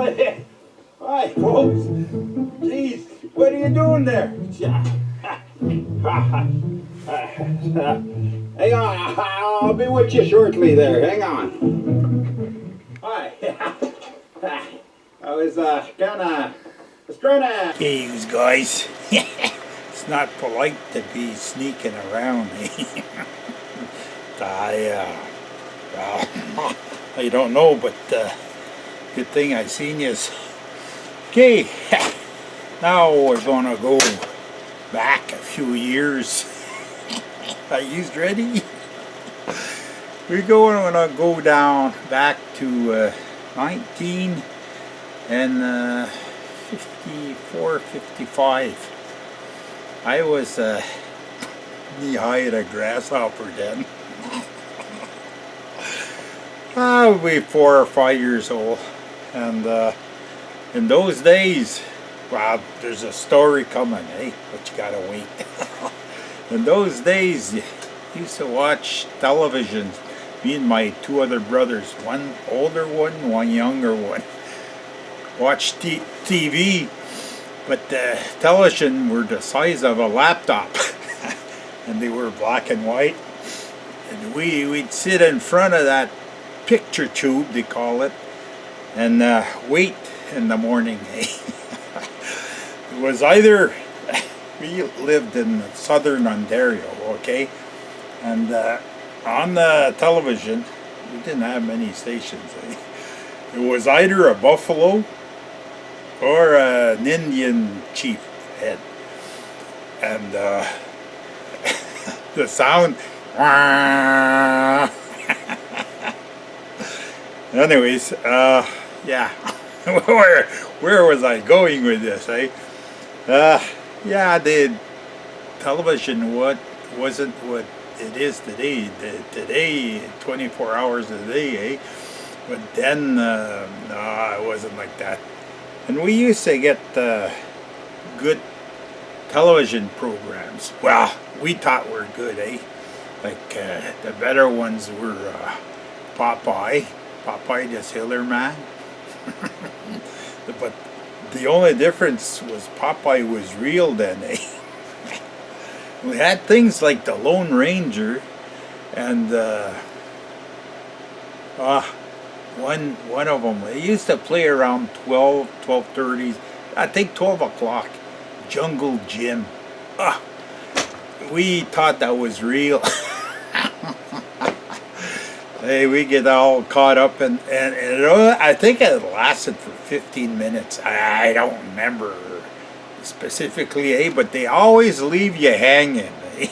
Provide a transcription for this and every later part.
Hi, hi, folks. Jeez, what are you doing there? Hang on, I'll be with you shortly there. Hang on. Hi. I was trying to. Hey, you guys. It's not polite to be sneaking around. I don't know, but good thing I seen you. Okay, now we're gonna go back a few years. Are you ready? We're gonna go down back to 1954, 55. I was knee-high at a grasshopper then. Probably 4 or 5 years old, and in those days, well, there's a story coming, eh? But you gotta wait. In those days, you used to watch television. Me and my 2 other brothers, one older one younger one, watched TV, but the television were the size of a laptop, and they were black and white. And we'd sit in front of that picture tube, they call it, and wait in the morning. It was either, we lived in southern Ontario, okay, and on the television, we didn't have many stations, eh? It was either a buffalo or an Indian chief head, and the sound. Anyways, yeah, where was I going with this, eh? Yeah, the television wasn't what it is today. Today, 24 hours a day, eh? But then, no, it wasn't like that. And we used to get good television programs. Well, we thought were good, eh? Like the better ones were Popeye the Sailor Man. But the only difference was Popeye was real then, eh? We had things like the Lone Ranger and one of them, they used to play around 12:30, I think 12 o'clock, Jungle Jim. We thought that was real. Hey, we get all caught up, and I think it lasted for 15 minutes. I don't remember specifically, eh? But they always leave you hanging, eh?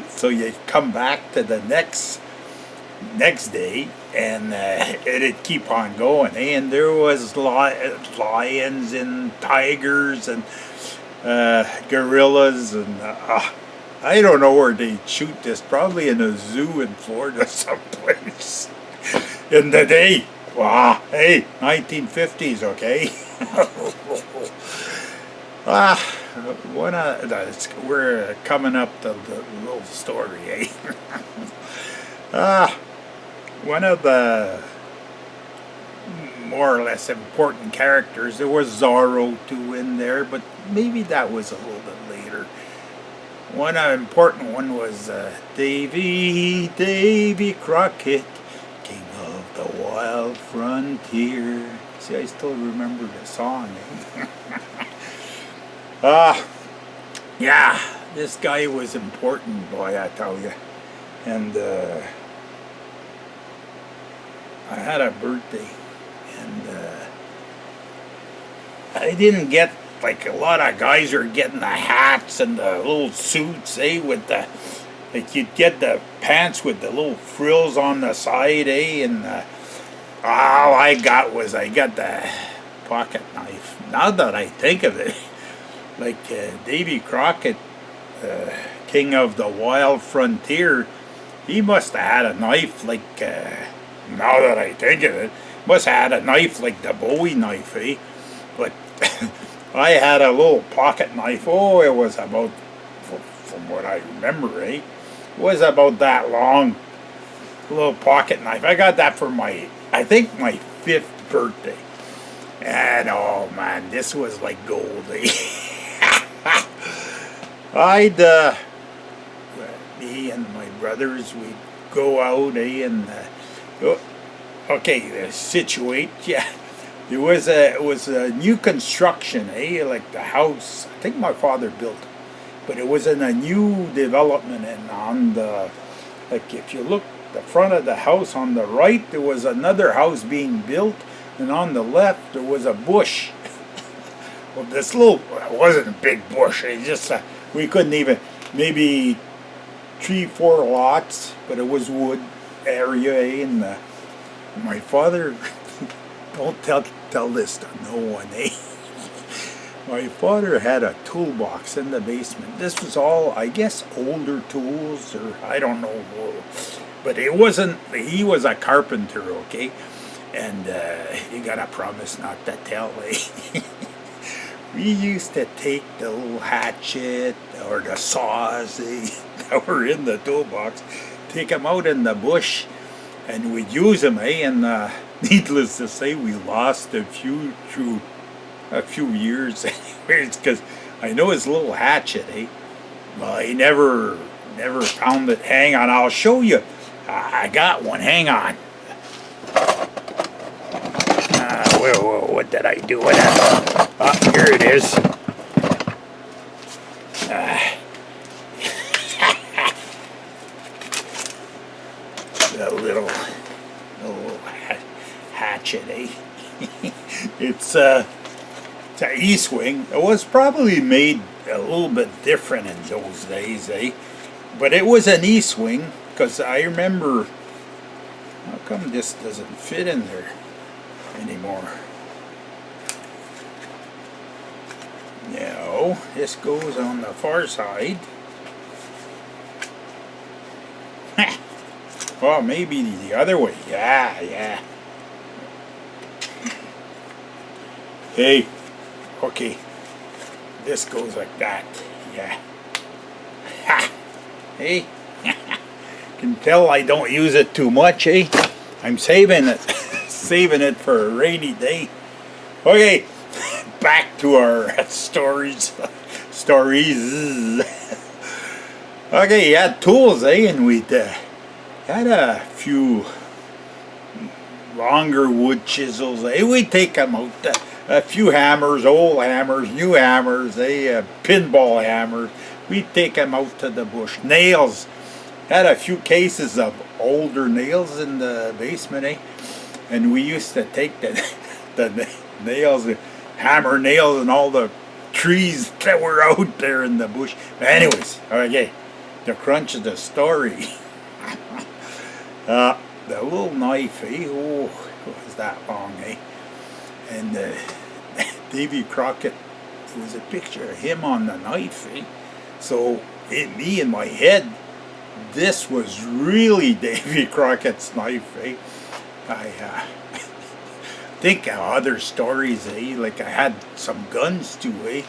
So you come back to the next day, and it'd keep on going, eh? And there was lions and tigers and gorillas, and I don't know where they shoot this, probably in a zoo in Florida someplace. In the day, wow, hey, 1950s, okay? We're coming up to the little story, eh? One of the more or less important characters, there was Zorro too in there, but maybe that was a little bit later. One important one was Davy Crockett, king of the wild frontier. See, I still remember the song. Yeah, this guy was important, boy, I tell you. And I had a birthday, and I didn't get, like a lot of guys are getting the hats and the little suits, eh, with the, like you'd get the pants with the little frills on the side, eh, and all I got the pocket knife. Now that I think of it, like Davy Crockett, king of the wild frontier, he must have had a knife like, now that I think of it, must have had a knife like the Bowie knife, eh, but I had a little pocket knife. Oh, it was about, from what I remember, eh, it was about that long, little pocket knife. I got that for I think my 5th birthday. And oh man, this was like gold. Eh? I'd me and my brothers, we'd go out, and situate. Yeah, it was a new construction, like the house. I think my father built it, but it was in a new development, and on the, like, if you look the front of the house on the right, there was another house being built, and on the left there was a bush. Well, this little, it wasn't a big bush. It just we couldn't even, maybe 3-4 lots, but it was wood area, and my father, don't tell this to no one, eh? My father had a toolbox in the basement. This was all, I guess, older tools, or I don't know, but it wasn't. He was a carpenter, okay, and you gotta promise not to tell, eh? We used to take the little hatchet or the saws that were in the toolbox, take them out in the bush, and we'd use them, eh? And needless to say, we lost a few through a few years, anyways, because I know his little hatchet, eh? Well, he never found it. Hang on, I'll show you. I got one. Hang on. What did I do with it? Here it is. The little hatchet, eh? It's an E-swing. It was probably made a little bit different in those days, eh? But it was an E-swing, because I remember. How come this doesn't fit in there anymore? No, this goes on the far side. Well, maybe the other way. Yeah. Hey, okay. This goes like that. Yeah. Ha! Hey. Can tell I don't use it too much, eh? I'm saving it. Saving it for a rainy day. Okay. Back to our stories. Okay, you had tools, eh? And we'd had a few longer wood chisels, eh? We'd take them out. A few hammers, old hammers, new hammers, eh? Pinball hammers. We'd take them out to the bush. Nails. Had a few cases of older nails in the basement, eh? And we used to take the nails, hammer nails, and all the trees that were out there in the bush. But anyways, okay, the crunch of the story. The little knife, eh? Oh, it was that long, eh? And Davy Crockett, there was a picture of him on the knife, eh? So me in my head, this was really Davy Crockett's knife, eh? I think of other stories, eh? Like I had some guns too, eh?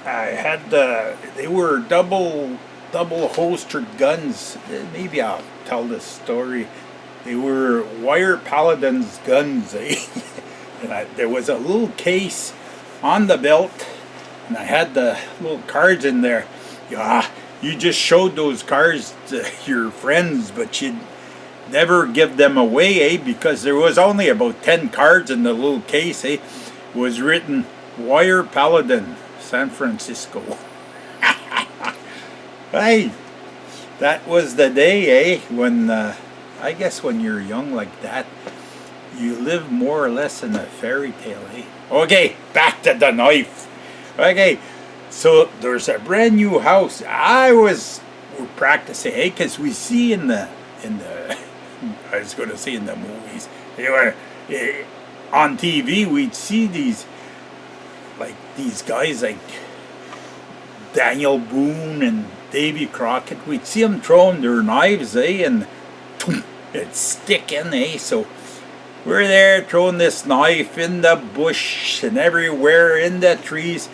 I had they were double holstered guns. Maybe I'll tell this story. They were Wire Paladin's guns, eh? And there was a little case on the belt, and I had the little cards in there. Yeah, you just showed those cards to your friends, but you'd never give them away, eh? Because there was only about 10 cards in the little case, eh? It was written Wire Paladin, San Francisco. Hey, that was the day, eh? When I guess when you're young like that, you live more or less in a fairy tale, eh? Okay, back to the knife. Okay, so there's a brand new house. We're practicing, eh? Because we see in the I was going to say in the movies, they were on TV. We'd see these guys like Daniel Boone and Davy Crockett. We'd see them throwing their knives, eh? And it'd stick in, eh? So we're there throwing this knife in the bush and everywhere, in the trees.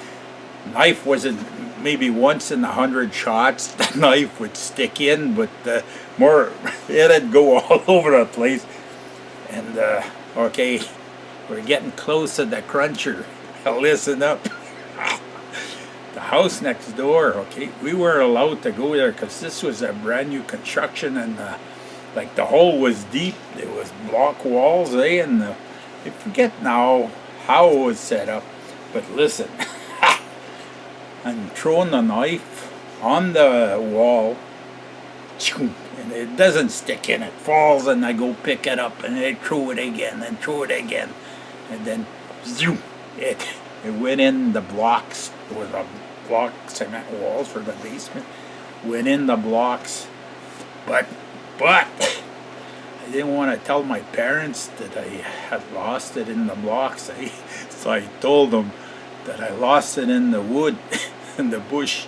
Knife wasn't, maybe once in 100 shots the knife would stick in, but it'd go all over the place. And okay, We're getting close to the cruncher. Listen up. The house next door, okay, we weren't allowed to go there because this was a brand new construction, and like the hole was deep. It was block walls, and I forget now how it was set up. But listen, I'm throwing the knife on the wall, and it doesn't stick in. It falls, and I go pick it up, and I throw it again, and throw it again, and then zoom, it went in the blocks. It was a block cement walls for the basement. Went in the blocks, but I didn't want to tell my parents that I had lost it in the blocks. So I told them that I lost it in the wood, in the bush.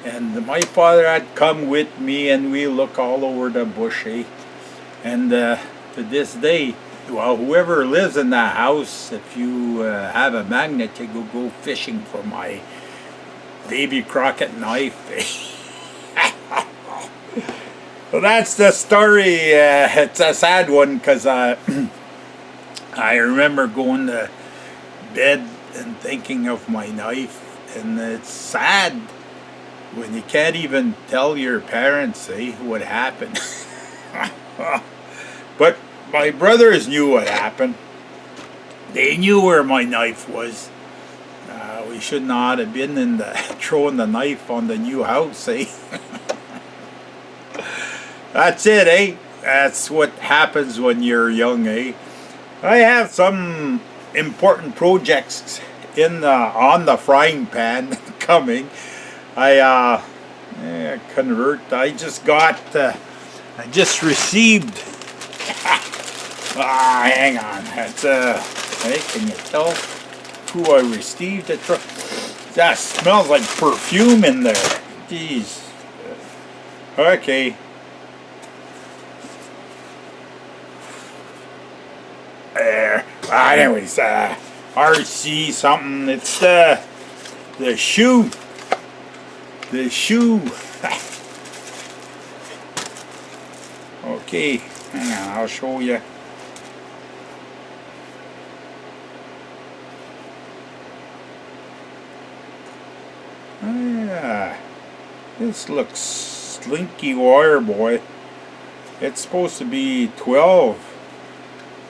And my father had come with me, and we look all over the bush, And to this day, well, whoever lives in that house, if you have a magnet, you go fishing for my Davy Crockett knife. Well, that's the story. It's a sad one because I remember going to bed and thinking of my knife, and it's sad when you can't even tell your parents what happened. But my brothers knew what happened. They knew where my knife was. We should not have been in the throwing the knife on the new house, That's it, That's what happens when you're young, I have some important projects on the frying pan coming. I convert. I just received. Hang on. That's can you tell who I received it from? That smells like perfume in there. Jeez. Okay. There. Anyways, RC something. It's the shoe. The shoe. Okay. Hang on. I'll show you. This looks slinky wire, boy. It's supposed to be 12,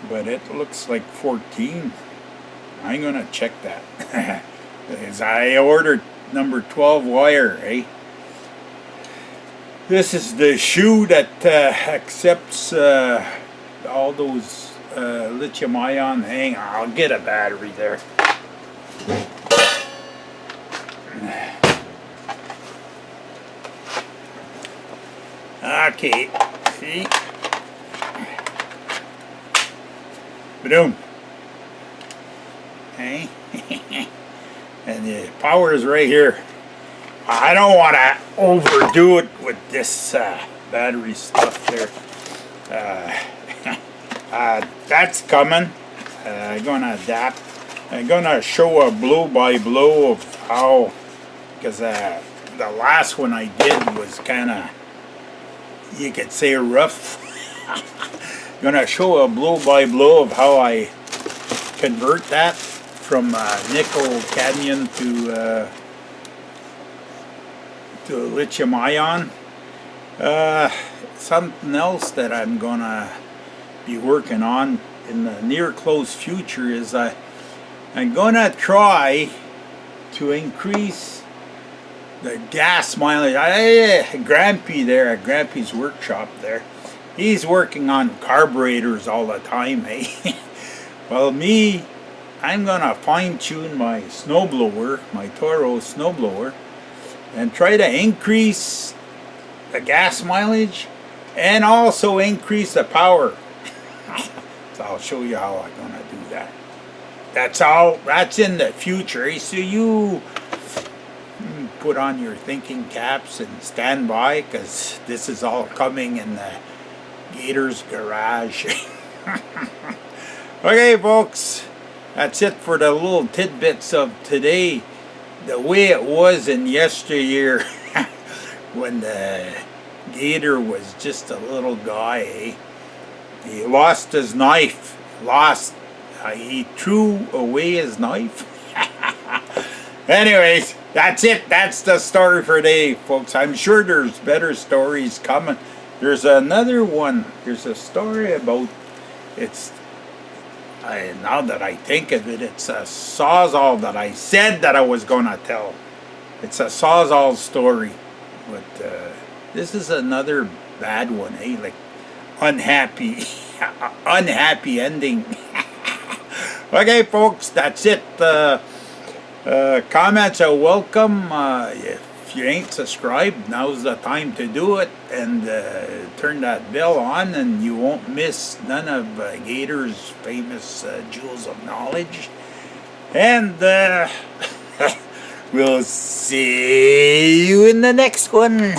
but it looks like 14. I'm gonna check that. Because I ordered number 12 wire, This is the shoe that accepts all those lithium ion. Hang on, I'll get a battery there. Okay, see? Boom. Hey? And the power is right here. I don't want to overdo it with this battery stuff there. That's coming. I'm going to adapt. I'm going to show a blow by blow of how, because the last one I did was kind of, you could say, rough. Going to show a blow by blow of how I convert that from nickel cadmium to lithium ion. Something else that I'm gonna be working on in the near close future is I'm gonna try to increase the gas mileage. Grampy there at Grampy's workshop there, he's working on carburetors all the time, Well, me, I'm gonna fine-tune my snowblower, my Toro snowblower, and try to increase the gas mileage and also increase the power. So I'll show you how I'm gonna do that. That's in the future. So you put on your thinking caps and stand by, because this is all coming in the Gator's garage. Okay, folks, that's it for the little tidbits of today. The way it was in yesteryear, when the Gator was just a little guy, He lost his knife, lost he threw away his knife. Anyways, that's it. That's the story for today, folks. I'm sure there's better stories coming. There's another one. There's a story about, now that I think of it, it's a Sawzall that I said that I was going to tell. It's a Sawzall story. But this is another bad one, eh? Like, unhappy ending. Okay, folks, that's it. Comments are welcome. If you ain't subscribed, now's the time to do it, and turn that bell on, and you won't miss none of Gator's famous jewels of knowledge. And we'll see you in the next one.